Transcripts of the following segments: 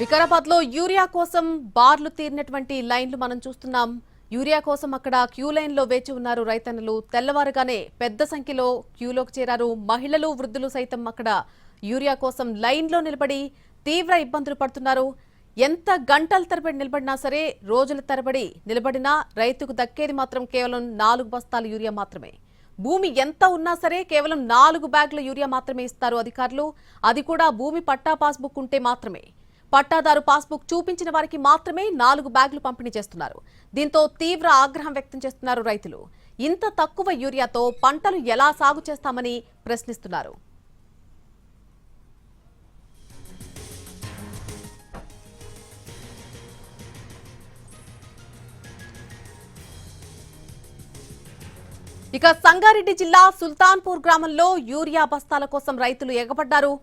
వికారాబాద్ లో యూరియా కోసం బార్లు తీరినటువంటి లైన్లు మనం చూస్తున్నాం. యూరియా కోసం అక్కడ క్యూ లైన్ లో వేచి ఉన్నారు రైతన్నలు. తెల్లవారుగానే పెద్ద సంఖ్యలో క్యూలోకి చేరారు. మహిళలు, వృద్ధులు సైతం అక్కడ యూరియా కోసం లైన్ లో నిలబడి తీవ్ర ఇబ్బందులు పడుతున్నారు. ఎంత గంటల తరబడి నిలబడినా సరే, రోజుల తరబడి నిలబడినా రైతుకు దక్కేది మాత్రం కేవలం 4 బస్తాల యూరియా మాత్రమే. భూమి ఎంత ఉన్నా సరే కేవలం 4 బ్యాగుల యూరియా మాత్రమే ఇస్తారు అధికారులు. అది కూడా భూమి పట్టా పాస్బుక్ ఉంటే మాత్రమే. పట్టాదారు పాస్బుక్ చూపించిన వారికి మాత్రమే 4 బ్యాగులు పంపిణీ చేస్తున్నారు. దీంతో తీవ్ర ఆగ్రహం వ్యక్తం చేస్తున్నారు రైతులు. ఇంత తక్కువ యూరియాతో పంటలు ఎలా సాగు చేస్తామని ప్రశ్నిస్తున్నారు. ఇక సంగారెడ్డి జిల్లా సుల్తాన్పూర్ గ్రామంలో యూరియా బస్తాల కోసం రైతులు ఎగబడ్డారు.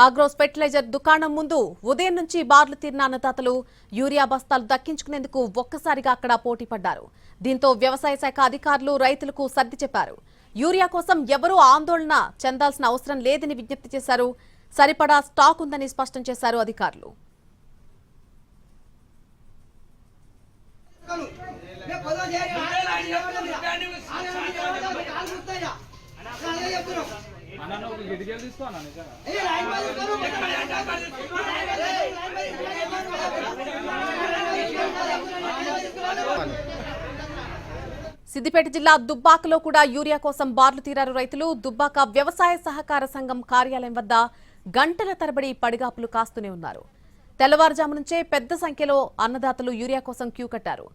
ఆగ్రోస్ ఫెర్టిలైజర్ దుకాణం ముందు ఉదయం నుంచి బార్లు తీరిన అన్నదాతలు యూరియా బస్తాలు దక్కించుకునేందుకు ఒక్కసారిగా అక్కడ పోటీ పడ్డారు. దీంతో వ్యవసాయ శాఖ అధికారులు రైతులకు సర్ది చెప్పారు. యూరియా కోసం ఎవరూ ఆందోళన చెందాల్సిన అవసరం లేదని విజ్ఞప్తి చేశారు. సరిపడా స్టాక్ ఉందని స్పష్టం చేశారు అధికారులు. సిద్దిపేట జిల్లా దుబ్బాకలో కూడా యూరియా కోసం బార్లు తీరారు రైతులు. దుబ్బాక వ్యవసాయ సహకార సంఘం కార్యాలయం వద్ద గంటల తరబడి పడిగాపులు కాస్తూనే ఉన్నారు. తెల్లవారుజాము నుంచే పెద్ద సంఖ్యలో అన్నదాతలు యూరియా కోసం క్యూ కట్టారు.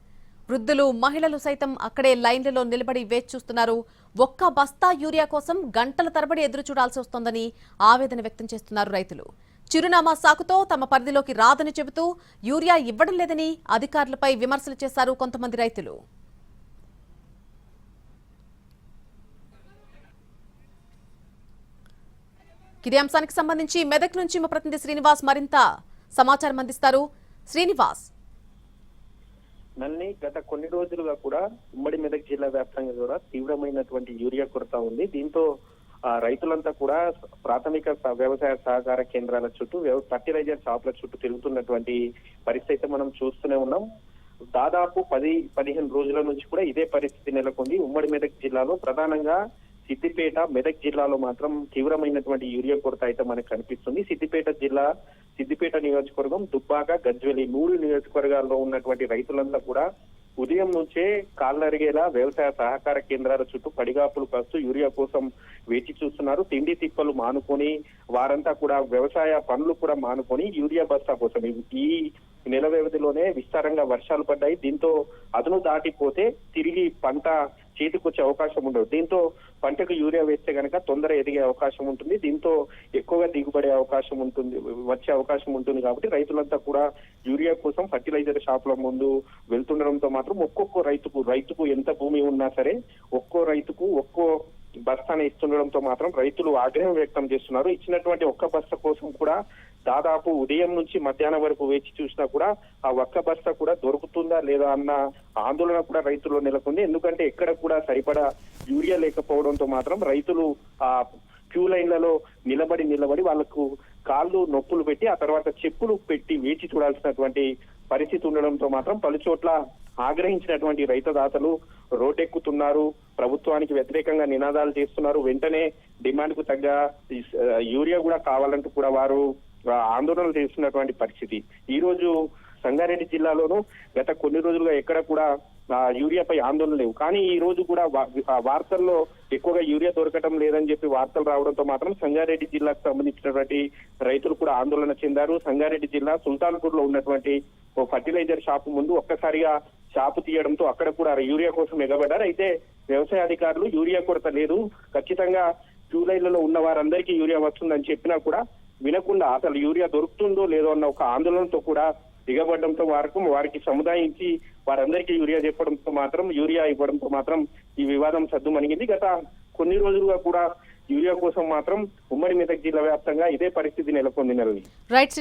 వృద్ధులు, మహిళలు సైతం అక్కడే లైన్లలో నిలబడి వేచి చూస్తున్నారు. ఒక్క బస్తా యూరియా కోసం గంటల తరబడి ఎదురు చూడాల్సి వస్తోందని ఆవేదన వ్యక్తం చేస్తున్నారు రైతులు. చిరునామా సాకుతో తమ పరిధిలోకి రాదని చెబుతూ యూరియా ఇవ్వడం లేదని అధికారులపై విమర్శలు చేశారు కొంతమంది రైతులు. ఇదే అంశానికి సంబంధించి మెదక్ నుంచి మా ప్రతినిధి శ్రీనివాస్ మరింత సమాచారం అందిస్తారు. శ్రీనివాస్, గత కొన్ని రోజులుగా కూడా ఉమ్మడి మెదక్ జిల్లా వ్యాప్తంగా కూడా తీవ్రమైనటువంటి యూరియా కొరత ఉంది. దీంతో రైతులంతా కూడా ప్రాథమిక వ్యవసాయ సహకార కేంద్రాల చుట్టూ ఫర్టిలైజర్ షాపుల చుట్టూ తిరుగుతున్నటువంటి పరిస్థితి మనం చూస్తూనే ఉన్నాం. దాదాపు 10-15 రోజుల నుంచి కూడా ఇదే పరిస్థితి నెలకొంది. ఉమ్మడి మెదక్ జిల్లాలో ప్రధానంగా సిద్దిపేట, మెదక్ జిల్లాలో మాత్రం తీవ్రమైనటువంటి యూరియా కొరత అయితే మనకు కనిపిస్తుంది. సిద్దిపేట నియోజకవర్గం, దుబ్బాక, గజ్వేలి 3 నియోజకవర్గాల్లో ఉన్నటువంటి రైతులంతా కూడా ఉదయం నుంచే కాళ్ళరిగేలా వ్యవసాయ సహకార కేంద్రాల చుట్టూ పడిగాపులు కాస్తూ యూరియా కోసం వేచి చూస్తున్నారు. తిండి తిప్పలు మానుకొని వారంతా కూడా వ్యవసాయ పనులు కూడా మానుకొని యూరియా బస్తా కోసం ఈ నెల వ్యవధిలోనే విస్తారంగా వర్షాలు పడ్డాయి. దీంతో అదును దాటిపోతే తిరిగి పంట చేతికొచ్చే అవకాశం ఉండదు. దీంతో పంటకు యూరియా వేస్తే కనుక తొందర ఎదిగే అవకాశం ఉంటుంది. దీంతో ఎక్కువగా దిగుబడే అవకాశం ఉంటుంది, వచ్చే అవకాశం ఉంటుంది. కాబట్టి రైతులంతా కూడా యూరియా కోసం ఫర్టిలైజర్ షాపుల ముందు వెళ్తుండడంతో మాత్రం ఒక్కొక్క రైతుకు ఎంత భూమి ఉన్నా సరే ఒక్కో రైతుకు ఒక్కో బస్తాను ఇస్తుండడంతో మాత్రం రైతులు ఆగ్రహం వ్యక్తం చేస్తున్నారు. ఇచ్చినటువంటి ఒక్క బస్తా కోసం కూడా దాదాపు ఉదయం నుంచి మధ్యాహ్నం వరకు వేచి చూసినా కూడా ఆ ఒక్క బస్తా కూడా దొరుకుతుందా లేదా అన్న ఆందోళన కూడా రైతుల్లో నెలకొంది. ఎందుకంటే ఎక్కడ కూడా సరిపడా యూరియా లేకపోవడంతో మాత్రం రైతులు ఆ క్యూ లైన్లలో నిలబడి వాళ్లకు కాళ్ళు నొప్పులు పెట్టి ఆ తర్వాత చెప్పులు పెట్టి వేచి చూడాల్సినటువంటి పరిస్థితి ఉండడంతో మాత్రం పలు చోట్ల ఆగ్రహించినటువంటి రైతుదాతలు రోడ్డెక్కుతున్నారు. ప్రభుత్వానికి వ్యతిరేకంగా నినాదాలు చేస్తున్నారు. వెంటనే డిమాండ్ కు తగ్గ యూరియా కూడా కావాలంటూ కూడా వారు ఆందోళనలు చేస్తున్నటువంటి పరిస్థితి. ఈ రోజు సంగారెడ్డి జిల్లాలోనూ గత కొన్ని రోజులుగా ఎక్కడ కూడా యూరియాపై ఆందోళన లేవు. కానీ ఈ రోజు కూడా వార్తల్లో ఎక్కువగా యూరియా దొరకటం లేదని చెప్పి వార్తలు రావడంతో మాత్రం సంగారెడ్డి జిల్లాకు సంబంధించినటువంటి రైతులు కూడా ఆందోళన చెందారు. సంగారెడ్డి జిల్లా సుల్తాన్పూర్ లో ఉన్నటువంటి ఓ ఫర్టిలైజర్ షాపు ముందు ఒక్కసారిగా షాపు తీయడంతో అక్కడ కూడా యూరియా కోసం ఎగబడ్డారు. అయితే వ్యవసాయ అధికారులు యూరియా కొరత లేదు, ఖచ్చితంగా క్యూ లైన్లలో ఉన్న వారందరికీ యూరియా వస్తుందని చెప్పినా కూడా వినకుండా అసలు యూరియా దొరుకుతుందో లేదో అన్న ఒక ఆందోళనతో కూడా దిగబడడంతో వారికి సముదాయించి వారందరికీ యూరియా యూరియా ఇవ్వడంతో మాత్రం ఈ వివాదం సద్దుమణిగింది. గత కొన్ని రోజులుగా కూడా యూరియా కోసం మాత్రం ఉమ్మడి మెదక్ జిల్లా వ్యాప్తంగా ఇదే పరిస్థితి నెలకొంది.